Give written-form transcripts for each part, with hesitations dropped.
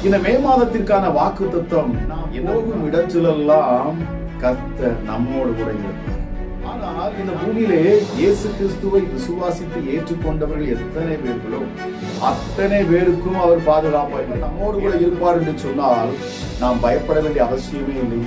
இந்த மே மாதத்திற்கான வாக்குத்தத்தம், நாம் போகும் இடத்திலெல்லாம் கர்த்தர் நம்மோடு கூட இருப்பார். ஆனால் இந்த பூமியிலே இயேசு கிறிஸ்துவை விசுவாசித்து ஏற்றுக்கொண்டவர்கள் எத்தனை பேர்களோ அத்தனை பேருக்கும் அவர் பாதுகாப்பாக நம்மோடு கூட இருப்பார் என்று சொன்னால் நாம் பயப்பட வேண்டிய அவசியமே இல்லை.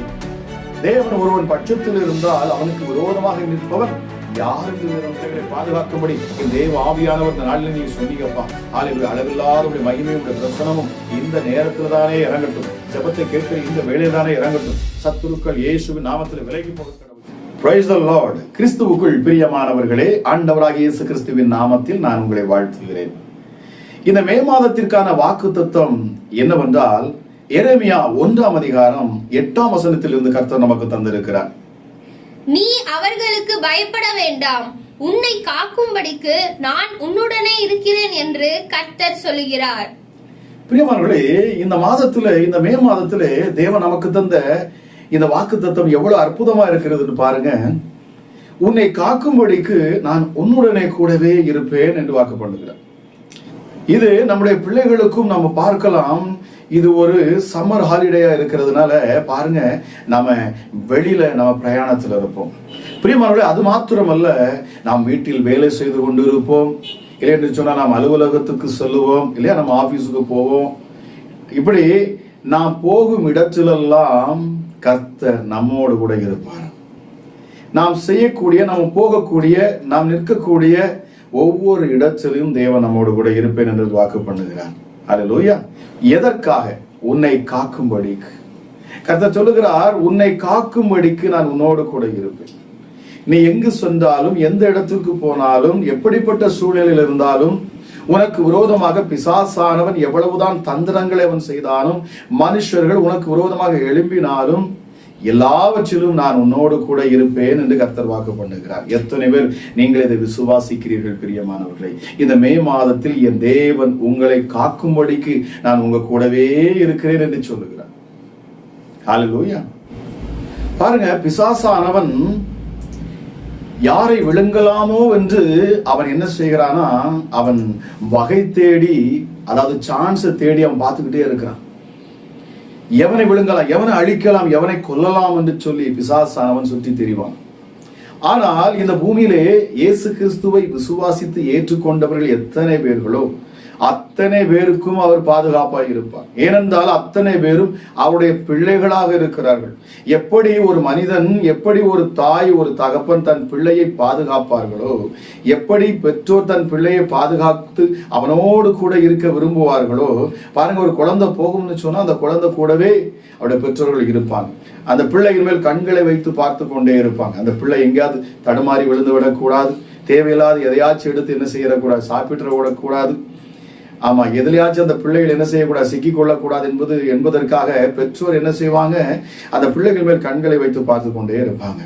தேவன் ஒருவன் பட்சத்தில் இருந்தால் அவனுக்கு விரோதமாக நிற்பவன் யார் என்று பாதுகாக்கும்படி தேவ ஆவியானவர் இந்த நாளில் நீங்க சொன்னீங்கப்பா. அளவில்லாத மகிமையும் பிரசனமும் இந்த நேரத்தில் தானே இறங்கட்டும். ஜெபத்தை கேட்கிற இந்த வேளையில் தானே இறங்கட்டும். சத்துருக்கள் இயேசுவின் நாமத்தில் விலகி போக. Praise the Lord. கிறிஸ்துவுக்குள் பிரியமானவர்களே, ஆண்டவராகிய இயேசு கிறிஸ்துவின் நாமத்தில் நான் உங்களை வாழ்த்துகிறேன். இந்த மே மாதத்திற்கான வாக்குத்தத்தம் என்னவென்றால், எரேமியா 1ஆம் அதிகாரம் 8ஆம் வசனத்திலிருந்து கர்த்தர் நமக்கு தந்திருக்கிறார். நீ அவர்களுக்கு பயப்பட வேண்டாம், உன்னை காக்கும்படிக்கு நான் உன்னுடனே இருக்கிறேன் என்று கர்த்தர் சொல்லுகிறார். பிரியமானவர்களே, இந்த மாதத்துல, இந்த மே மாதத்திலே தேவன் நமக்கு தந்த இந்த வாக்குத்தத்தம் எவ்வளவு அற்புதமா இருக்கிறதுன்னு பாருங்க. உன்னை காக்கும்படிக்கு நான் உன்னுடனே கூடவே இருப்பேன் என்று வாக்கு பண்ணுகிறார். இது நம்முடைய பிள்ளைகளுக்கும் நம்ம பார்க்கலாம். இது ஒரு சம்மர் ஹாலிடேயா இருக்கிறதுனால பாருங்க, நம்ம வெளியில நம்ம பிரயாணத்துல இருப்போம். பிரியமானவர்களே, அது மாத்திரமல்ல, நாம் வீட்டில் வேலை செய்து கொண்டு இருப்போம். இல்லை என்று சொன்னா நாம் அலுவலகத்துக்கு செல்லுவோம், இல்லையா நம்ம ஆபீஸுக்கு போவோம். இப்படி நாம் போகும் இடத்திலெல்லாம் கர்த்தர் நம்மோடு கூட இருப்பார். நாம் செய்யக்கூடிய, நாம் போகக்கூடிய, நாம் நிற்கக்கூடிய ஒவ்வொரு இடத்திலும் தேவன் நம்மோடு கூட இருப்பேன் என்று வாக்கு பண்ணுகிறார். அல்லேலூயா. எதற்காக? உன்னை காக்கும்படிக்கு. கர்த்தர் சொல்லுகிறார், உன்னை காக்கும்படிக்கு நான் உன்னோடு கூட இருப்பேன். நீ எங்கு சென்றாலும், எந்த இடத்துக்கு போனாலும், எப்படிப்பட்ட சூழ்நிலையில் இருந்தாலும், உனக்கு விரோதமாக பிசாசானவன் எவ்வளவுதான் தந்திரங்களை அவன் செய்தாலும், மனுஷர்கள் உனக்கு விரோதமாக எழும்பினாலும், எல்லாவற்றிலும் நான் உன்னோடு கூட இருப்பேன் என்று கர்த்தர் வாக்கு பண்ணுகிறார். எத்தனை பேர் நீங்கள் இதை விசுவாசிக்கிறீர்கள் பிரியமானவர்களே? இந்த மே மாதத்தில் என் தேவன் உங்களை காக்கும்படிக்கு நான் உங்க கூடவே இருக்கிறேன் என்று சொல்லுகிறார். ஹல்லேலூயா. பாருங்க, பிசாசானவன் யாரை விழுங்கலாமோ என்று அவன் என்ன செய்கிறானா, அவன் வகை தேடி, அதாவது சான்ஸ் தேடி அவன் பார்த்துக்கிட்டே இருக்கிறான். எவனை விழுங்கலாம், எவனை அழிக்கலாம், எவனை கொல்லலாம் என்று சொல்லி பிசாசானவன் சுற்றி தெரிவான். ஆனால் இந்த பூமியிலே இயேசு கிறிஸ்துவை விசுவாசித்து ஏற்றுக்கொண்டவர்கள் எத்தனை பேர்களோ அத்தனை பேருக்கும் அவர் பாதுகாப்பாக இருப்பார். ஏனென்றால் அத்தனை பேரும் அவருடைய பிள்ளைகளாக இருக்கிறார்கள். எப்படி ஒரு மனிதன், எப்படி ஒரு தாய், ஒரு தகப்பன் தன் பிள்ளையை பாதுகாப்பார்களோ, எப்படி பெற்றோர் தன் பிள்ளையை பாதுகாத்து அவனோடு கூட இருக்க விரும்புவார்களோ, பாருங்க, ஒரு குழந்தை போகும்னு சொன்னா அந்த குழந்தை கூடவே அவருடைய பெற்றோர்கள் இருப்பாங்க. அந்த பிள்ளையின் மேல் கண்களை வைத்து பார்த்து கொண்டே இருப்பாங்க. அந்த பிள்ளை எங்கேயாவது தடுமாறி விழுந்து விடக்கூடாது, தேவையில்லாத எதையாச்சும் எடுத்து என்ன செய்யக்கூடாது, சாப்பிட்டு விடக்கூடாது. ஆமா, எதுலையாச்சும் அந்த பிள்ளைகள் என்ன செய்யக்கூடாது, சிக்கிக் கொள்ளக்கூடாது என்பதற்காக பெற்றோர் என்ன செய்வாங்க, அந்த பிள்ளைகள் மேல் கண்களை வைத்து பார்த்து கொண்டே இருப்பாங்க.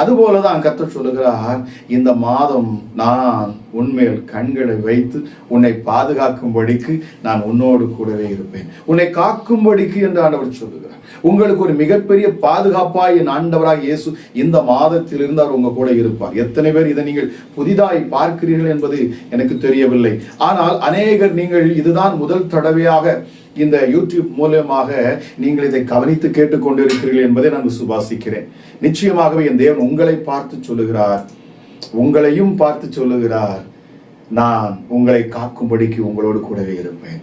அதுபோலதான் கர்த்தர் சொல்லுகிறார், இந்த மாதம் நான் உன்மேல் கண்களை வைத்து உன்னை பாதுகாக்கும்படிக்கு நான் உன்னோடு கூடவே இருப்பேன், உன்னை காக்கும்படிக்கு என்று ஆண்டவர் சொல்லுகிறார். உங்களுக்கு ஒரு மிகப்பெரிய பாதுகாப்பாய் என் ஆண்டவராக இயேசு இந்த மாதத்தில் இருந்தால் உங்க கூட இருப்பார். எத்தனை பேர் இதை நீங்கள் புதிதாய் பார்க்கிறீர்கள் என்பது எனக்கு தெரியவில்லை. ஆனால் அநேகர் நீங்கள் இதுதான் முதல் தடவையாக இந்த யூடியூப் மூலமாக நீங்கள் இதை கவனித்து கேட்டுக்கொண்டு இருக்கிறீர்கள் என்பதை நான் விசுவாசிக்கிறேன். நிச்சயமாகவே என் தேவன் உங்களை பார்த்து சொல்லுகிறார், உங்களையும் பார்த்து சொல்லுகிறார், நான் உங்களை காக்கும்படிக்கு உங்களோடு கூடவே இருப்பேன்.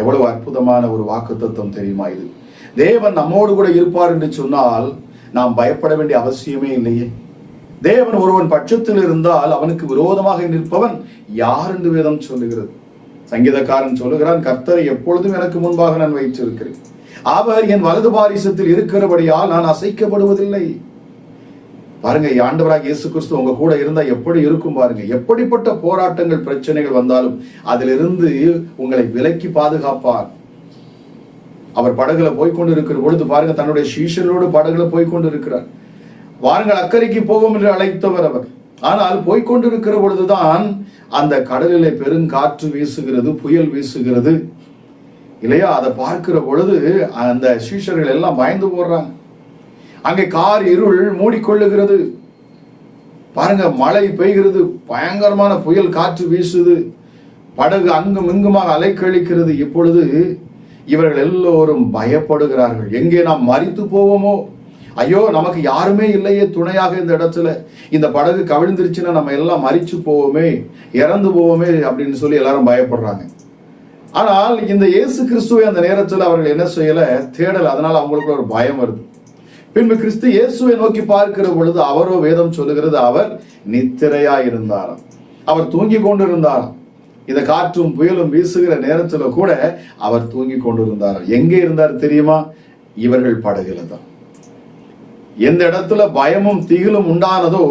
எவ்வளவு அற்புதமான ஒரு வாக்குத்தத்தம் தெரியுமா இது? தேவன் நம்மோடு கூட இருப்பார் என்று சொன்னால் நாம் பயப்பட வேண்டிய அவசியமே இல்லையே. தேவன் ஒருவன் பட்சத்தில் இருந்தால் அவனுக்கு விரோதமாக நிற்பவன் யார் என்று வேதம் சொல்லுகிறது. சங்கீதக்காரன் சொல்லுகிறான், கர்த்தரை எப்பொழுதும் எனக்கு முன்பாக நான் வைத்திருக்கிறேன், அவர் என் வலது பாரிசத்தில் இருக்கிறபடியால் நான் அசைக்கப்படுவதில்லை. பாருங்க, ஆண்டவராக இயேசு கிறிஸ்து உங்க கூட இருந்தா எப்படி இருக்கும் பாருங்க. எப்படிப்பட்ட போராட்டங்கள், பிரச்சனைகள் வந்தாலும் அதிலிருந்து உங்களை விலக்கி பாதுகாப்பார். அவர் படகுல போய்கொண்டு இருக்கிற பொழுது பாருங்க, தன்னுடைய சீஷர்களோடு படகுல போய்கொண்டு இருக்கிறார். வாருங்கள் அக்கறைக்கு போவோம் என்று அழைத்தவர் அவர். ஆனால் போய்கொண்டிருக்கிற பொழுதுதான் அந்த கடலிலே பெருங்காற்று வீசுகிறது, புயல் வீசுகிறது இல்லையா? அதை பார்க்கிற பொழுது அந்த சீஷர்கள் எல்லாம் பயந்து போடுறாங்க. அங்கே கார் இருள் மூடிக்கொள்ளுகிறது. பாருங்க, மழை பெய்கிறது, பயங்கரமான புயல் காற்று வீசுது, படகு அங்கும் இங்குமாக அலைக்கழிக்கிறது. இப்பொழுது இவர்கள் எல்லோரும் பயப்படுகிறார்கள். எங்கே நாம் மரித்து போவோமோ, ஐயோ நமக்கு யாருமே இல்லையே துணையாக இந்த இடத்துல, இந்த படகு கவிழ்ந்துருச்சுன்னா நம்ம எல்லாம் மரிச்சு போவோமே, இறந்து போவோமே அப்படின்னு சொல்லி எல்லாரும் பயப்படுறாங்க. ஆனால் இந்த இயேசு கிறிஸ்துவை அந்த நேரத்தில் அவர்கள் என்ன செய்யல, தேடல. அதனால அவங்களுக்கு ஒரு பயம் வருது. பின்பு கிறிஸ்து இயேசுவை நோக்கி பார்க்கிற பொழுது அவரோ, வேதம் சொல்லுகிறது, அவர் நித்திரையா இருந்தாராம், அவர் தூங்கி கொண்டிருந்தாராம். இந்த காற்றும் புயலும் வீசுகிற நேரத்துல கூட அவர் தூங்கி கொண்டிருந்தாராம். எங்கே இருந்தார் தெரியுமா? இவர்கள் படகுல தான். எந்த இடத்துல பயமும் திகிலும் உண்டானதோ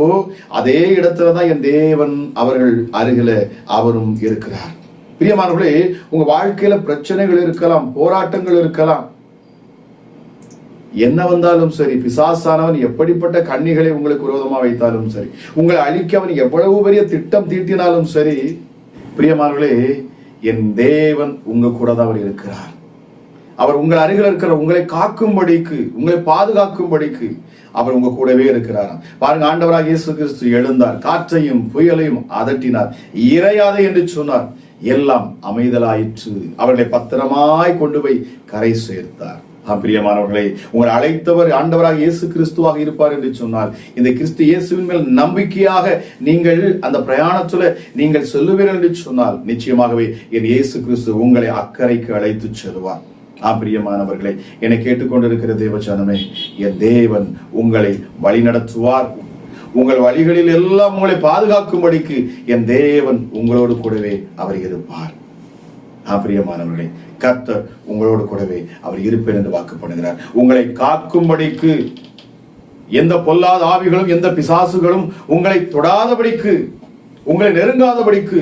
அதே இடத்துலதான் என் தேவன் அவர்கள் அருகில அவரும் இருக்கிறார். பிரியமானவர்களே, உங்க வாழ்க்கையில பிரச்சனைகள் இருக்கலாம், போராட்டங்கள் இருக்கலாம், என்ன வந்தாலும் சரி, பிசாசானவன் எப்படிப்பட்ட கண்ணிகளை உங்களுக்கு விரோதமா வைத்தாலும் சரி, உங்களை அழிக்க அவன் எவ்வளவு பெரிய திட்டம் தீட்டினாலும் சரி, பிரியமானவர்களே, என் தேவன் உங்க கூட தான் அவர் இருக்கிறார். அவர் உங்கள் அருகில் இருக்கிற உங்களை காக்கும்படிக்கு, உங்களை பாதுகாக்கும்படிக்கு அவர் உங்க கூடவே இருக்கிறார். பாருங்க, ஆண்டவராக இயேசு கிறிஸ்து எழுந்தார், காற்றையும் புயலையும் அதட்டினார், இறையாதே என்று சொன்னார், எல்லாம் அமைதலாயிற்று, அவர்களை பத்திரமாய் கொண்டு போய் கரை சேர்த்தார். பிரியமானவர்களே, உங்களை அழைத்தவர் ஆண்டவராக இயேசு கிறிஸ்துவாக இருப்பார் என்று சொன்னால், இந்த கிறிஸ்து இயேசுவின் மேல் நம்பிக்கையாக நீங்கள் அந்த பிரயாணத்துல நீங்கள் செல்லுவீர்கள் என்று சொன்னால், நிச்சயமாகவே என் இயேசு கிறிஸ்து உங்களை அக்கறைக்கு அழைத்து செல்வார். பிரியமானவர்களே, என்னை கேட்டுக்கொண்டிருக்கிற தேவஜனமே, என் தேவன் உங்களை வழி நடத்துவார். உங்கள் வழிகளில் எல்லாம் உங்களை பாதுகாக்கும்படிக்கு என் தேவன் உங்களோடு கூடவே அவர் இருப்பார். பிரியமானவர்களே, கர்த்தர் உங்களோடு கூடவே அவர் இருப்பேன் என்று வாக்கு பண்ணுகிறார். உங்களை காக்கும்படிக்கு எந்த பொல்லாத ஆவிகளும் எந்த பிசாசுகளும் உங்களை தொடாதபடிக்கு, உங்களை நெருங்காதபடிக்கு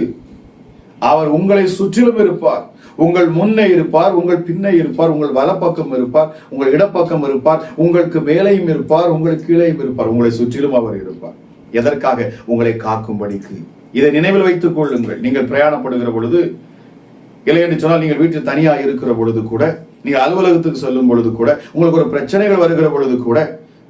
அவர் உங்களை சுற்றிலும் இருப்பார். உங்கள் முன்னே இருப்பார், உங்கள் பின்னே இருப்பார், உங்கள் வலப்பக்கம் இருப்பார், உங்கள் இடப்பக்கம் இருப்பார், உங்களுக்கு மேலையும் இருப்பார், உங்களுக்கு கீழையும் இருப்பார், உங்களை சுற்றிலும் அவர் இருப்பார். எதற்காக? உங்களை காக்கும்படிக்கு. இதை நினைவில் வைத்துக் கொள்ளுங்கள். நீங்கள் பிரயாணப்படுகிற பொழுது, இல்லை என்று சொன்னால் நீங்கள் வீட்டில் தனியாக இருக்கிற பொழுது கூட, நீங்கள் அலுவலகத்துக்கு செல்லும் பொழுது கூட, உங்களுக்கு ஒரு பிரச்சனைகள் வருகிற பொழுது கூட,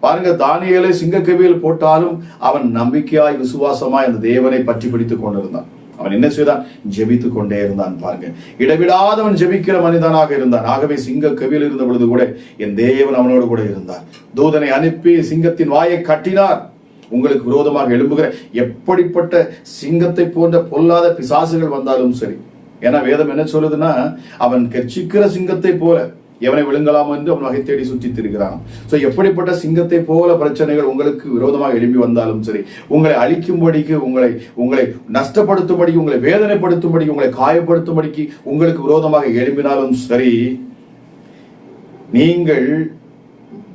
பாருங்க, தானியேலை சிங்கக்கவியில் போட்டாலும் அவன் நம்பிக்கையாய் விசுவாசமாய் அந்த தேவனை பற்றி பிடித்துக் கொண்டிருந்தான். அவன் என்ன செய்தான்? ஜெபித்துக் கொண்டே இருந்தான். பாருங்க, இடைவிடாதவன் ஜெபிக்கிற மனிதனாக இருந்தான். ஆகவே சிங்க கவியில் இருந்த பொழுது கூட என் தேவன் அவனோடு கூட இருந்தார். தூதனை அனுப்பி சிங்கத்தின் வாயை கட்டினார். உங்களுக்கு விரோதமாக எழும்புகிற எப்படிப்பட்ட சிங்கத்தை போன்ற பொல்லாத பிசாசுகள் வந்தாலும் சரி, ஏன்னா வேதம் என்ன சொல்லுதுன்னா, அவன் கெர்ச்சிக்கிற சிங்கத்தை போல எவனை விழுங்கலாம் என்று அவன் வகை தேடி சுற்றி திரிகிறான். சோ எப்படிப்பட்ட சிங்கத்தை போல பிரச்சனைகள் உங்களுக்கு விரோதமாக எழும்பி வந்தாலும் சரி, உங்களை அழிக்கும்படிக்கு, உங்களை நஷ்டப்படுத்தும்படிக்கு, உங்களை வேதனைப்படுத்தும்படிக்கு, உங்களை காயப்படுத்தும்படிக்கு உங்களுக்கு விரோதமாக எழும்பினாலும் சரி, நீங்கள்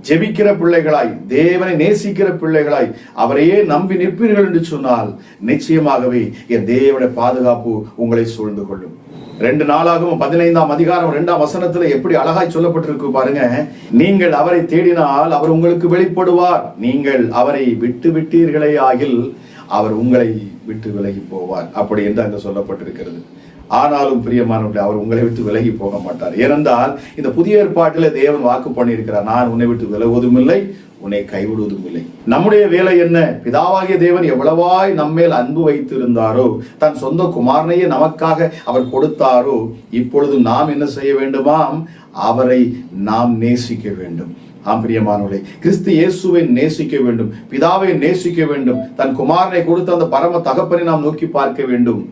ஜெபிக்கிற பிள்ளைகளாய், தேவனை நேசிக்கிற பிள்ளைகளாய் அவரையே நம்பி நிற்பீர்கள் என்று சொன்னால், நிச்சயமாகவே என் தேவனுடைய பாதுகாப்பு உங்களை சூழ்ந்து கொள்ளும். 2 நாளாகவும் 15ஆம் அதிகாரம் 2ஆம் வசனத்துல எப்படி அழகாய் சொல்லப்பட்டிருக்கு பாருங்க. நீங்கள் அவரை தேடினால் அவர் உங்களுக்கு வெளிப்படுவார், நீங்கள் அவரை விட்டு விட்டீர்களே ஆகில் அவர் உங்களை விட்டு விலகி போவார், அப்படி என்று அங்க சொல்லப்பட்டிருக்கிறது. ஆனாலும் பிரியமானவர்களே, அவர் உங்களை விட்டு விலகி போக மாட்டார். ஏனென்றால் இந்த புதிய ஏற்பாட்டில தேவன் வாக்கு பண்ணியிருக்கிறார், நான் உன்னை விட்டு விலகுவதும் இல்லை, உன்னை கைவிடுவதும் இல்லை. நம்முடைய வேலை என்ன? பிதாவாகிய தேவன் எவ்வளவாய் நம்மேல் அன்பு வைத்திருந்தாரோ, தன் சொந்த குமாரனையே நமக்காக அவர் கொடுத்தாரோ, இப்பொழுது நாம் என்ன செய்ய வேண்டுமாம்? அவரை நாம் நேசிக்க வேண்டும். பிரியமானவர்களே, கிறிஸ்து இயேசுவை நேசிக்க வேண்டும், பிதாவை நேசிக்க வேண்டும், தன் குமாரனை கொடுத்த அந்த பரம தகப்பனை நாம் நோக்கி பார்க்க வேண்டும்.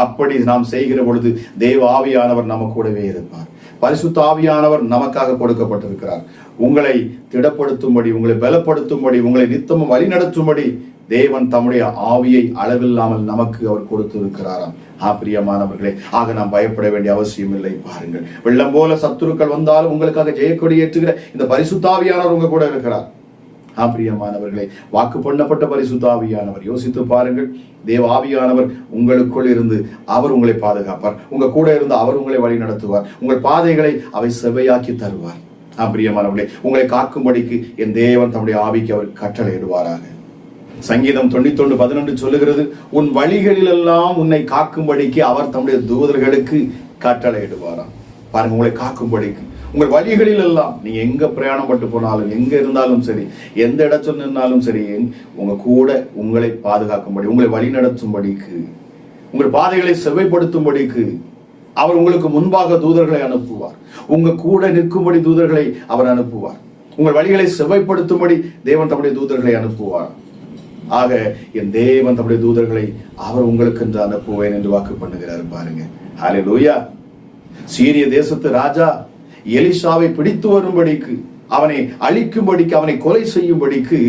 அப்படி நாம் செய்கிற பொழுது தேவ ஆவியானவர் நம்ம கூடவே இருப்பார். பரிசுத்த ஆவியானவர் நமக்காக கொடுக்கப்பட்டிருக்கிறார். உங்களை திடப்படுத்தும்படி, உங்களை பலப்படுத்தும்படி, உங்களை நித்தமும் வழி நடத்தும்படி தேவன் தம்முடைய ஆவியை அளவில்லாமல் நமக்கு அவர் கொடுத்திருக்கிறாராம். பிரியமானவர்களே, ஆக நாம் பயப்பட வேண்டிய அவசியம் இல்லை. பாருங்கள், வெள்ளம் போல சத்துருக்கள் வந்தாலும் உங்களுக்காக ஜெயக்கொடி ஏற்றுகிற இந்த பரிசுத்த ஆவியானவர் உங்க கூட இருக்கிறார். பிரியமானவர்களே, வாக்கு பண்ணப்பட்ட பரிசுத்த ஆவியானவர், யோசித்து பாருங்கள், தேவ ஆவியானவர் உங்களுக்குள் இருந்து அவர் உங்களை பாதுகாப்பார், உங்க கூட இருந்து அவர் உங்களை வழி நடத்துவார், உங்கள் பாதைகளை அவை செவ்வையாக்கி தருவார். பிரியமானவர்களே, உங்களை காக்கும்படிக்கு என் தேவன் தம்முடைய ஆவிக்கு அவர் கட்டளையிடுவாராக. சங்கீதம் 91:11 சொல்லுகிறது, உன் வழிகளில் எல்லாம் உன்னை காக்கும்படிக்கு அவர் தம்முடைய தூதர்களுக்கு கட்டளையிடுவாராம். பாருங்க, உங்களை காக்கும்படிக்கு உங்கள் வழிகளில் எல்லாம், நீங்க எங்க பிரயாணம் பட்டு போனாலும், எங்க இருந்தாலும் சரி, எந்த இடத்துல நின்னாலும் சரி, உங்க கூட உங்களை பாதுகாக்கும்படி, உங்களை வழி நடத்தும்படிக்கு, உங்கள் பாதைகளை செவ்வைப்படுத்தும்படிக்கு அவர் உங்களுக்கு முன்பாக தூதர்களை அனுப்புவார். உங்க கூட நிற்கும்படி தூதர்களை அவர் அனுப்புவார். உங்கள் வழிகளை செவ்வாய்ப்படுத்தும்படி தேவன் தம்முடைய தூதர்களை அனுப்புவார். ஆக என் தேவன் தம்முடைய தூதர்களை அவர் உங்களுக்கு என்று அனுப்புவேன் என்று வாக்கு பண்ணுகிறார். பாருங்க, ஹல்லேலூயா. சீரிய தேசத்து ராஜா எலிசாவை பிடித்து வரும்படிக்கு, அவனை அழிக்கும்படிக்கு, அவனை கொலை செய்யும்படிக்கு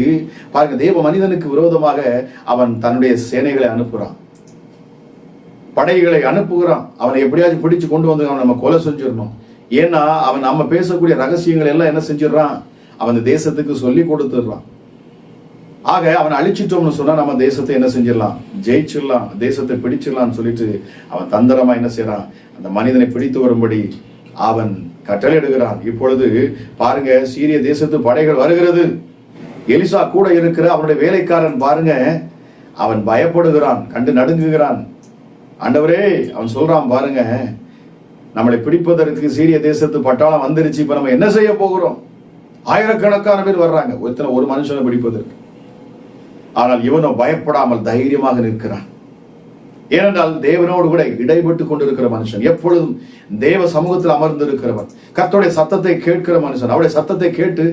பாருங்க, தேவ மனிதனுக்கு விரோதமாக அவன் தன்னுடைய சேனைகளை அனுப்புறான், படைகளை அனுப்புகிறான். அவனை எப்படியாச்சும் பிடிச்சு கொண்டு வந்து அவன் நம்ம கொலை செஞ்சிடணும். ஏன்னா அவன் நம்ம பேசக்கூடிய ரகசியங்கள் எல்லாம் என்ன செஞ்சிடறான், அவன் தேசத்துக்கு சொல்லி கொடுத்துடுறான். ஆக அவன் அழிச்சிட்டோம்னு சொன்னா நம்ம தேசத்தை என்ன செஞ்சிடலாம், ஜெயிச்சிடலாம், தேசத்தை பிடிச்சிடலாம்னு சொல்லிட்டு அவன் தந்திரமா என்ன செய்யறான், அந்த மனிதனை பிடித்து வரும்படி அவன் கட்டளையிடுகிறான். இப்பொழுது பாருங்க, சீரிய தேசத்து படைகள் வருகிறது. எலிசா கூட இருக்கிற அவனுடைய வேலைக்காரன் பாருங்க, அவன் பயப்படுகிறான், கண்டு நடுங்குகிறான். ஆண்டவரே, அவன் சொல்றான் பாருங்க, நம்மளை பிடிப்பதற்கு சீரிய தேசத்து பட்டாளம் வந்துருச்சு, இப்ப நம்ம என்ன செய்ய போகிறோம்? ஆயிரக்கணக்கான பேர் வர்றாங்க ஒரு மனுஷனை பிடிப்பதற்கு. ஆனால் இவனோ பயப்படாமல் தைரியமாக நிற்கிறான். ஏனென்றால் தேவனோடு கூட இடைப்பட்டு கொண்டிருக்கிற மனுஷன், எப்பொழுதும் தேவ சமூகத்தில் அமர்ந்து இருக்கிறவன், கர்த்தருடைய சத்தத்தை கேட்கிற மனுஷன், அவருடைய சத்தத்தை கேட்டு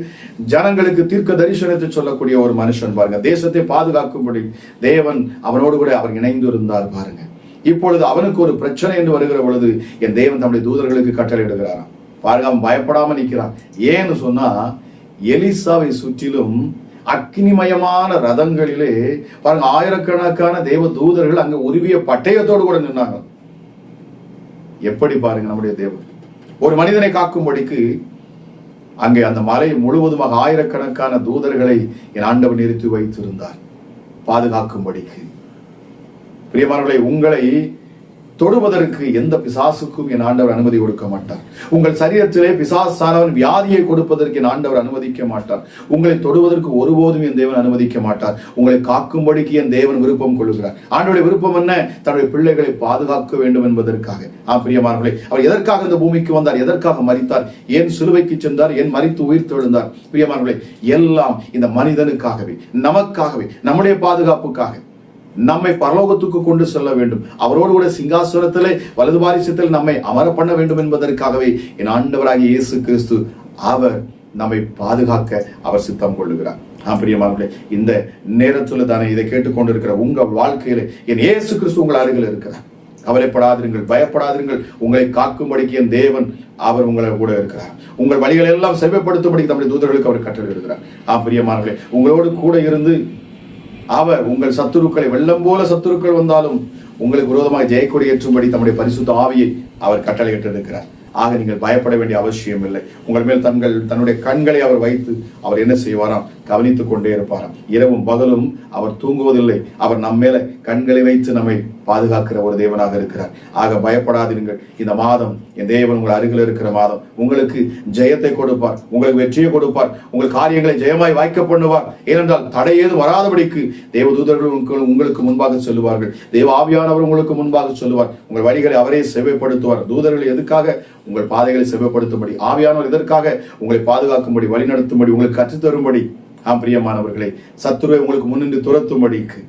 ஜனங்களுக்கு தீர்க்க தரிசனத்தை சொல்லக்கூடிய ஒரு மனுஷன். பாருங்க, தேசத்தை பாதுகாக்கும்படி தேவன் அவனோடு கூட அவர் இணைந்து இருந்தார். பாருங்க, இப்பொழுது அவனுக்கு ஒரு பிரச்சனை என்று வருகிற பொழுது என் தேவன் தம்முடைய தூதர்களுக்கு கட்டளை இடுகிறாராம். பாருங்க, அவன் பயப்படாம நிற்கிறான். ஏன்னு சொன்னா, எலிசாவை சுற்றிலும் அக்னிமயமான ரதங்களிலே பாருங்க ஆயிரக்கணக்கான தேவ தூதர்கள் அங்க உருவிய பட்டயத்தோடு கூட நின்னாங்க. எப்படி பாருங்க, நம்முடைய தேவன் ஒரு மனிதனை காக்கும்படிக்கு அங்கே அந்த மலை முழுவதுமாக ஆயிரக்கணக்கான தூதர்களை என் ஆண்டவர் நிறுத்தி வைத்திருந்தார் பாதுகாக்கும்படிக்கு. பிரியமானவர்களே, உங்களை தொடுவதற்கு எந்த பிசாசுக்கும் என் ஆண்டவர் அனுமதி கொடுக்க மாட்டார். உங்கள் சரீரத்திலே பிசாசானவன் வியாதியை கொடுப்பதற்கு என் ஆண்டவர் அனுமதிக்க மாட்டார். உங்களை தொடுவதற்கு ஒருபோதும் என் தேவன் அனுமதிக்க மாட்டார். உங்களை காக்கும்படிக்கு என் தேவன் விருப்பம் கொள்கிறார். ஆண்டவருடைய விருப்பம் என்ன? தன்னுடைய பிள்ளைகளை பாதுகாக்க வேண்டும் என்பதற்காக. பிரியமானவர்களே, அவர் எதற்காக இந்த பூமிக்கு வந்தார், எதற்காக மரித்தார், ஏன் சிலுவைக்கு சென்றார், ஏன் மரித்து உயிர் தெழுந்தார்? பிரியமானவர்களே, எல்லாம் இந்த மனிதனுக்காகவே, நமக்காகவே, நம்முடைய பாதுகாப்புக்காக, நம்மை பரலோகத்துக்கு கொண்டு செல்ல வேண்டும், அவரோடு கூட சிங்காசனத்திலே வலது பாரிசத்தில் நம்மை அமர பண்ண வேண்டும் என்பதற்காகவே என் ஆண்டவராகிய இயேசு கிறிஸ்து அவர் நம்மை பாதுகாக்க அவர் சித்தம் கொள்ளுகிறார். பிரியமானவர்களே, இந்த நேரத்தில் தானே இதை கேட்டுக்கொண்டிருக்கிற உங்கள் வாழ்க்கையில என் இயேசு கிறிஸ்து உங்கள் அருகில் இருக்கிறார். கவலைப்படாதிருங்கள், பயப்படாதிருங்கள். உங்களை காக்கும்படிக்கு என் தேவன் அவர் உங்களை கூட இருக்கிறார். உங்கள் வழிகளை எல்லாம் செவ்வாய்ப்படுத்தும்படிக்கு நம்முடைய தூதர்களுக்கு அவர் கட்டளை இருக்கிறார். பிரியமானவர்களே, உங்களோடு கூட இருந்து அவர் உங்கள் சத்துருக்களை, வெள்ளம் போல சத்துருக்கள் வந்தாலும் உங்களுக்கு விரோதமாக ஜெயக்கொடி ஏற்றும்படி தம்முடைய பரிசுத்த ஆவியை அவர் கட்டளையிட்டிருக்கிறார். ஆக நீங்கள் பயப்பட வேண்டிய அவசியம் இல்லை. உங்கள் மேல் தன்னுடைய கண்களை அவர் வைத்து அவர் என்ன செய்வாராம், கவனித்துக் கொண்டே இருப்பாராம். இரவும் பகலும் அவர் தூங்குவதில்லை. அவர் நம்ம மேல கண்களை வைத்து நம்மை பாதுகாக்கிற ஒரு தேவனாக இருக்கிறார். ஆக பயப்படாதீர்கள். இந்த மாதம் என் தேவன் உங்கள் அருகில் இருக்கிற மாதம். உங்களுக்கு ஜெயத்தை கொடுப்பார், உங்களுக்கு வெற்றியை கொடுப்பார், உங்கள் காரியங்களை ஜெயமாய் வாய்க்க பண்ணுவார். ஏனென்றால் தடை ஏதும் வராதபடிக்கு தேவ தூதர்கள் உங்களுக்கு முன்பாக சொல்லுவார்கள். தேவ ஆவியானவர் உங்களுக்கு முன்பாக சொல்லுவார். உங்கள் வழிகளை அவரே செவ்வாய்ப்படுத்துவார். தூதர்கள் எதுக்காக? உங்கள் பாதைகளை செவ்வாய்ப்படுத்தும்படி. ஆவியானவர் எதற்காக? உங்களை பாதுகாக்கும்படி, வழிநடத்தும்படி, உங்களுக்கு கற்றுத்தரும்படி. பிரியமானவர்களே, சத்துருவை உங்களுக்கு முன்னின்று துரத்தும்படிக்கு.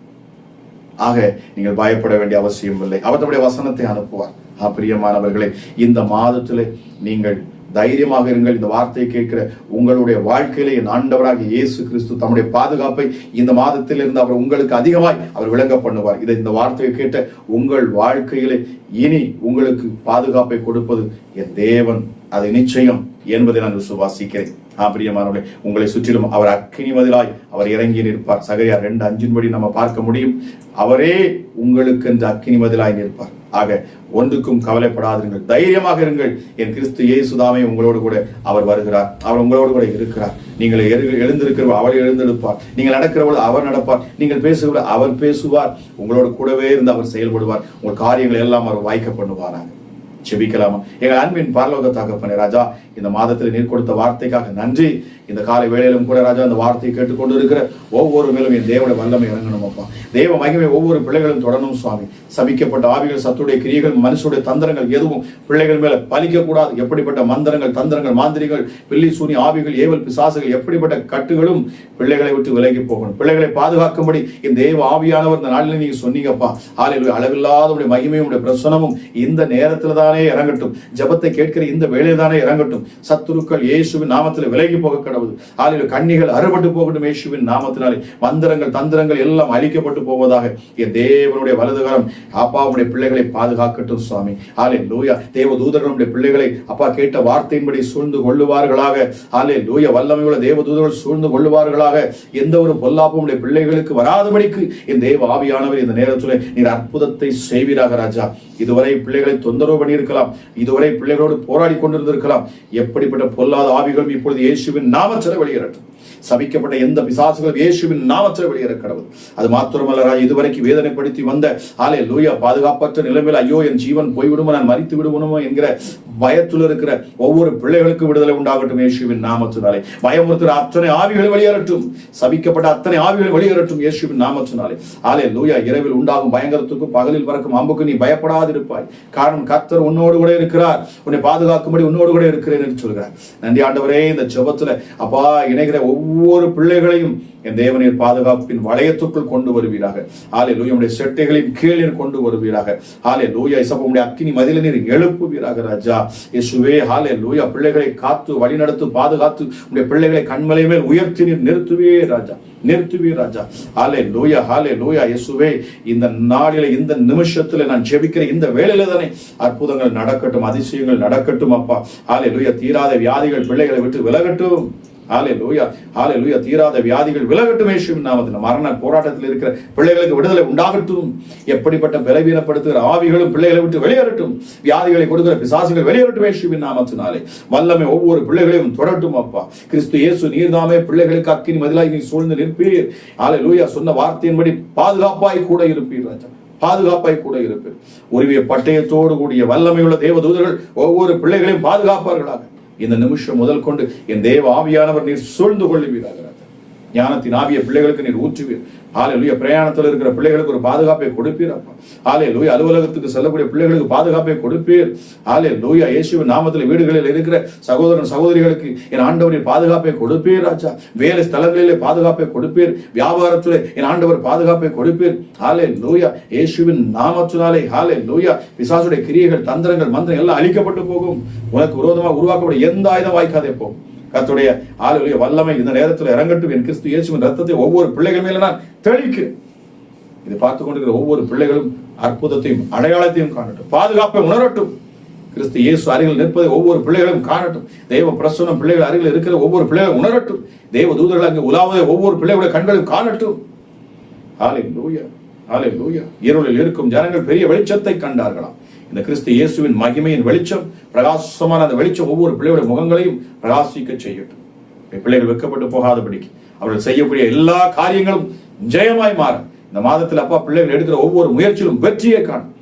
ஆக நீங்கள் பயப்பட வேண்டிய அவசியம் இல்லை. அவர் தம்முடைய வசனத்தை அனுப்புவார். பிரியமானவர்களே, இந்த மாதத்திலே நீங்கள் தைரியமாக இருங்கள். இந்த வார்த்தையை கேட்கிற உங்களுடைய வாழ்க்கையிலே என் ஆண்டவராக இயேசு கிறிஸ்து தம்முடைய பாதுகாப்பை இந்த மாதத்தில் இருந்து அவர் உங்களுக்கு அதிகமாய் அவர் விளங்க பண்ணுவார். இந்த வார்த்தையை கேட்ட உங்கள் வாழ்க்கையிலே இனி உங்களுக்கு பாதுகாப்பை கொடுப்பது என் தேவன், அது நிச்சயம் என்பதை நான் விசுவாசிக்கிறேன். பிரியமானவர்களே, உங்களை சுற்றிலும் அவர் அக்கினி மதிலாய் அவர் இறங்கி நிற்பார். சகரியா 2:5 நம்ம பார்க்க முடியும். அவரே உங்களுக்கு என்று அக்கினி மதிலாய் நிற்பார். ஆக ஒன்றுக்கும் கவலைப்படாதீர்கள், தைரியமாக இருங்கள். என் கிறிஸ்து இயேசுதாமே உங்களோடு கூட அவர் வருகிறார். அவர் உங்களோடு கூட இருக்கிறார். நீங்கள் எழுந்திருக்கிறவர் அவர் எழுந்தெடுப்பார். நீங்கள் நடக்கிறவர்கள் அவர் நடப்பார். நீங்கள் பேசுகிறவர் அவர் பேசுவார். உங்களோடு கூடவே இருந்து அவர் செயல்படுவார். உங்கள் காரியங்களை எல்லாம் அவர் வாய்க்க பண்ணுவாராங்க. செபிக்கலாமா? எங்கள் அன்பின் பரலோக தகப்பனே, ராஜா, இந்த மாதத்தில் நீர் கொடுத்த வார்த்தைக்காக நன்றி. இந்த காலை வேளையிலும் கூட ராஜா, அந்த வார்த்தையை கேட்டுக்கொண்டு இருக்கிற ஒவ்வொரு மேலும் என் தேவனுடைய வல்லமை இறங்கணும் அப்பா. தேவ மகிமை ஒவ்வொரு பிள்ளைகளும் தொடரணும் சுவாமி. சபிக்கப்பட்ட ஆவிகள், சத்துடைய கிரியைகள், மனுஷனுடைய தந்திரங்கள் எதுவும் பிள்ளைகள் மேல பலிக்க கூடாது. எப்படிப்பட்ட மந்திரங்கள், தந்திரங்கள், மாந்திரிகள், பில்லி சூனி ஆவிகள், ஏவல் பிசாசுகள், எப்படிப்பட்ட கட்டுகளும் பிள்ளைகளை விட்டு விலகி போகணும். பிள்ளைகளை பாதுகாக்கும்படி இந்த தேவ ஆவியானவர் இந்த நாளில் நீங்க சொன்னீங்கப்பா. ஹல்லேலூயா. அளவில்லாத உடைய மகிமையும் உடைய பிரசனமும் இந்த நேரத்துல தான் தானே இறங்கட்டும். ஜெபத்தை கேட்கிற இந்த வேளையில் தானே இறங்கட்டும். சத்துருக்கள் இயேசுவின் நாமத்தில் விலகி போக கடவுள். ஆலையில் கண்ணிகள் அறுபட்டு போகட்டும் இயேசுவின் நாமத்தினாலே. மந்திரங்கள் தந்திரங்கள் எல்லாம் அழிக்கப்பட்டு போவதாக. என் தேவனுடைய வலதுகரம் அப்பாவுடைய பிள்ளைகளை பாதுகாக்கட்டும் சுவாமி. ஹல்லேலூயா. தேவ தூதர்களுடைய பிள்ளைகளை அப்பா கேட்ட வார்த்தையின்படி சூழ்ந்து கொள்ளுவார்களாக. ஹல்லேலூயா. வல்லமையுள்ள தேவ தூதர்கள் சூழ்ந்து கொள்ளுவார்களாக. எந்த ஒரு பொல்லாப்பும் பிள்ளைகளுக்கு வராதபடிக்கு என் தேவ ஆவியானவர் இந்த நேரத்தில் நீர் அற்புதத்தை செய்வீராக ராஜா. இதுவரை பிள்ளைகளை தொந்தரவு பண்ணியிருக்கலாம், இதுவரை பிள்ளைகளோடு போராடி கொண்டிருந்திருக்கலாம். எப்படிப்பட்ட பொல்லாத ஆவிகளும் இப்பொழுது இயேசுவின் நாமத்தில் வெளியேறட்டும். சபிக்கப்பட்ட எந்த பிசாசுகளும் இயேசுவின் நாமத்தில் வெளியேற கடவுள். அது மாத்திரமல்ல, இதுவரைக்கும் வேதனைப்படுத்தி வந்த ஹல்லேலூயா பாதுகாப்பற்ற நிலைமையில் ஐயோ என் ஜீவன் போய்விடுமோ, நான் மரித்து விடுவனுமோ என்கிற பயத்தில் இருக்கிற ஒவ்வொரு பிள்ளைகளுக்கும் விடுதலை உண்டாகட்டும் இயேசுவின் நாமத்தினாலே. பயமுறுத்துகிற அத்தனை ஆவிகளை வெளியேறட்டும். சபிக்கப்பட்ட அத்தனை ஆவிகளை வெளியேறட்டும் இயேசுவின் நாமத்தினாலே. ஹல்லேலூயா. இரவில் உண்டாகும் பயங்கரத்துக்கும் பகலில் பறக்கும் அம்புக்கு நீ பயப்படாதிருப்பாய். காரணம் கர்த்தர் உன்னோடு கூட இருக்கிறார். உன்னை பாதுகாக்கும்படி உன்னோடு கூட இருக்கிறேன் என்று சொல்கிறார். நன்றி ஆண்டவரே. இந்த ஜெபத்துல அப்பா இணைகிற ஒவ்வொரு பிள்ளைகளையும் என் தேவனின் பாதுகாப்பின் வளையத்துக்குள் கொண்டு வருவீராக. ஹல்லேலூயா. உம்முடைய செட்டைகளின் கீழ் கொண்டு வருவீராக. ஹல்லேலூயா. இயேசுவே உம்முடைய அக்கினி மதிலை நீர் எழுப்புவீராக ராஜா. இயேசுவே ஹல்லேலூயா. பிள்ளைகளை காத்து வழிநடத்து பாதுகாத்து உம்முடைய பிள்ளைகளை கண்மலை மேல் உயர்த்தி நீர் நிறுத்துவே ராஜா. நிறுத்துவே ராஜா. ஹல்லேலூயா. ஹல்லேலூயா. இயேசுவே இந்த நாளிலே இந்த நிமிஷத்துல நான் ஜெபிக்கிற இந்த வேளையில தானே அற்புதங்கள் நடக்கட்டும், அதிசயங்கள் நடக்கட்டும் அப்பா. ஹல்லேலூயா. தீராத வியாதிகள் பிள்ளைகளை விட்டு விலகட்டும். ஹல்லேலூயா. ஹல்லேலூயா. தீராத வியாதிகள் விலகட்டும் இயேசுவின் நாமத்தில். மரண போராட்டத்தில் இருக்கிற பிள்ளைகளுக்கு விடுதலை உண்டாகட்டும். எப்படிப்பட்ட பலவீனப்படுத்துகிற ஆவிகளும் பிள்ளைகளை விட்டு வெளியேறட்டும். வியாதிகளை கொடுக்கிற பிசாசுகள் வெளியேறட்டும் இயேசுவின் நாமத்தினாலே. வல்லமை ஒவ்வொரு பிள்ளைகளையும் தொடரட்டும் அப்பா. கிறிஸ்து இயேசு நீர்தாமே பிள்ளைகளுக்கு அக்கினி மதிலாய் நீ சூழ்ந்து நிற்பீர். ஹல்லேலூயா. சொன்ன வார்த்தையின்படி பாதுகாப்பாய் கூட இருப்பீர் ராஜா. பாதுகாப்பாய் கூட இருப்பீர். உருவிய பட்டயத்தோடு கூடிய வல்லமையுள்ள தேவ தூதர்கள் ஒவ்வொரு பிள்ளைகளையும் பாதுகாப்பார்களாக. இந்த நிமிஷம் முதல் கொண்டு என் தேவ ஆவியானவர் நீர் சூழ்ந்து கொள்ளுவீராக. ஞானத்தின் ஆவிய பிள்ளைகளுக்கு நீர் ஊற்றுவீர். ஹல்லேலூயா. பிரயாணத்தில் இருக்கிற பிள்ளைகளுக்கு ஒரு பாதுகாப்பை கொடுப்பீர் அப்பா. ஹல்லேலூயா. அலுவலகத்துக்கு செல்லக்கூடிய பிள்ளைகளுக்கு பாதுகாப்பை கொடுப்பீர். ஹல்லேலூயா. இயேசுவின் நாமத்தில் வீடுகளில் இருக்கிற சகோதரன் சகோதரிகளுக்கு என் ஆண்டவரின் பாதுகாப்பை கொடுப்பீர் ராஜா. வேலை ஸ்தலங்களிலே பாதுகாப்பை கொடுப்பீர். வியாபாரத்திலே என் ஆண்டவர் பாதுகாப்பை கொடுப்பீர். ஹல்லேலூயா. இயேசுவின் நாமத்தினாலே ஹல்லேலூயா. பிசாசுடைய கிரியைகள் தந்திரங்கள் மந்திரம் எல்லாம் அழிக்கப்பட்டு போகும். உனக்கு விரோதமாக உருவாக்கப்படும் எந்த ஆயுதம் வாய்க்காதே போகும். கர்த்தருடைய ஹல்லேலூயா வல்லமை இந்த நேரத்தில் இறங்கட்டும். என் கிறிஸ்து இயேசுவின் ரத்தத்தை ஒவ்வொரு பிள்ளைகள் மேல நான் தெளிக்கிறேன். இதை பார்த்து கொண்டிருக்கிற ஒவ்வொரு பிள்ளைகளும் அற்புதத்தையும் அடையாளத்தையும் காணட்டும். பாதுகாப்பை உணரட்டும். கிறிஸ்து இயேசு அருகில் நிற்பதை ஒவ்வொரு பிள்ளைகளும் காணட்டும். தேவ பிரசன்னம் பிள்ளைகள் அருகில் இருக்கிற ஒவ்வொரு பிள்ளைகளும் உணரட்டும். தேவ தூதர்கள் அங்கு உலாவதை ஒவ்வொரு பிள்ளைகளுடைய கண்களும் காணட்டும். ஹல்லேலூயா. ஹல்லேலூயா. இருளில் இருக்கும் ஜனங்கள் பெரிய வெளிச்சத்தை கண்டார்களாம். இந்த கிறிஸ்து இயேசுவின் மகிமையின் வெளிச்சம், பிரகாசமான அந்த வெளிச்சம் ஒவ்வொரு பிள்ளைகளுடைய முகங்களையும் பிரகாசிக்க செய்யட்டும். பிள்ளைகள் வெட்கப்பட்டு போகாதபடிக்கு அவர்கள் செய்யக்கூடிய எல்லா காரியங்களும் ஜெயமாய் மாறும். இந்த மாதத்தில் அப்பா பிள்ளைகள் எடுக்கிற ஒவ்வொரு முயற்சியிலும் வெற்றியை காணும்.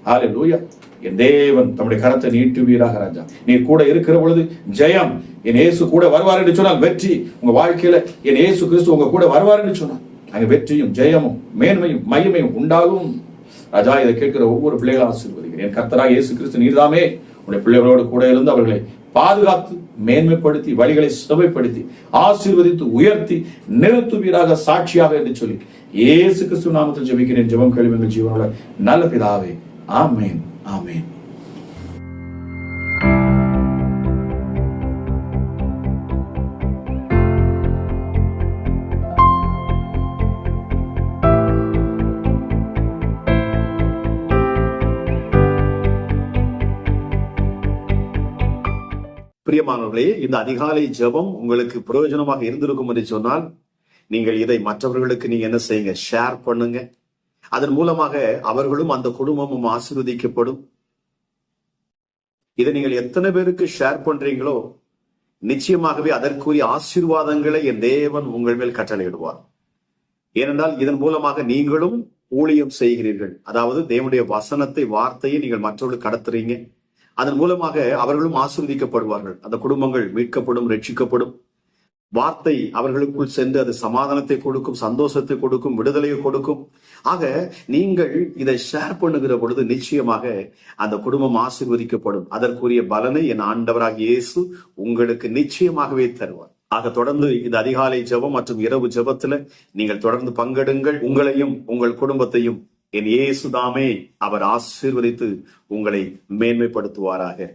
ஹல்லேலூயா. என் தேவன் தம்முடைய கரத்தை நீட்டுவீராக ராஜா. நீ கூட இருக்கிற பொழுது ஜெயம். என் இயேசு கூட வருவார் என்று சொன்னால் வெற்றி. உங்க வாழ்க்கையில என் இயேசு கிறிஸ்து உங்க கூட வருவார் என்று சொன்னால் அங்க வெற்றியும் ஜெயமும் மேன்மையும் மகிமையும் உண்டாகும் ராஜா. இதை கேட்கிற ஒவ்வொரு பிள்ளைகளும் ஆசீர்வதிக்கிறேன். என் கர்த்தராகிய இயேசு கிறிஸ்து நீர்தாமே உடைய பிள்ளைகளோடு கூட இருந்து அவர்களை பாதுகாத்து மேன்மைப்படுத்தி வழிகளை சுவைப்படுத்தி ஆசீர்வதித்து உயர்த்தி நிறுத்துவீராக சாட்சியாக என்று சொல்லி இயேசு கிறிஸ்து நாமத்தில் ஜெபிக்கிறேன். ஜெபம் கேளுங்கள் ஜீவனோட நல்ல பிதாவே. ஆமென். ஆமென். பிரியமானவர்களே, இந்த அதிகாலை ஜெபம் உங்களுக்கு பிரயோஜனமாக இருந்திருக்கும் என்று சொன்னால் நீங்கள் இதை மற்றவர்களுக்கு நீங்க என்ன செய்யுங்க, ஷேர் பண்ணுங்க. அதன் மூலமாக அவர்களும் அந்த குடும்பமும் ஆசீர்வதிக்கப்படும். இதை நீங்கள் எத்தனை பேருக்கு ஷேர் பண்றீங்களோ நிச்சயமாகவே அதற்குரிய ஆசீர்வாதங்களை என் தேவன் உங்கள் மேல் கட்டளையிடுவார். ஏனென்றால் இதன் மூலமாக நீங்களும் ஊழியம் செய்கிறீர்கள். அதாவது தேவனுடைய வசனத்தை வார்த்தையை நீங்கள் மற்றவர்களுக்கு கடத்துறீங்க. அதன் மூலமாக அவர்களும் ஆசீர்வதிக்கப்படுவார்கள். அந்த குடும்பங்கள் மீட்கப்படும், ரட்சிக்கப்படும். வார்த்தை அவர்களுக்குள் சென்று அது சமாதானத்தை கொடுக்கும், சந்தோஷத்தை கொடுக்கும், விடுதலையை கொடுக்கும். ஆக நீங்கள் இதை ஷேர் பண்ணுகிற பொழுது நிச்சயமாக அந்த குடும்பம் ஆசீர்வதிக்கப்படும். அதற்குரிய பலனை என் ஆண்டவராகிய இயேசு உங்களுக்கு நிச்சயமாகவே தருவார். ஆக தொடர்ந்து இந்த அதிகாலை ஜெபம் மற்றும் இரவு ஜெபத்துல நீங்கள் தொடர்ந்து பங்கெடுங்கள். உங்களையும் உங்கள் குடும்பத்தையும் என் இயேசுதாமே அவர் ஆசீர்வதித்து உங்களை மேன்மைப்படுத்துவாராக.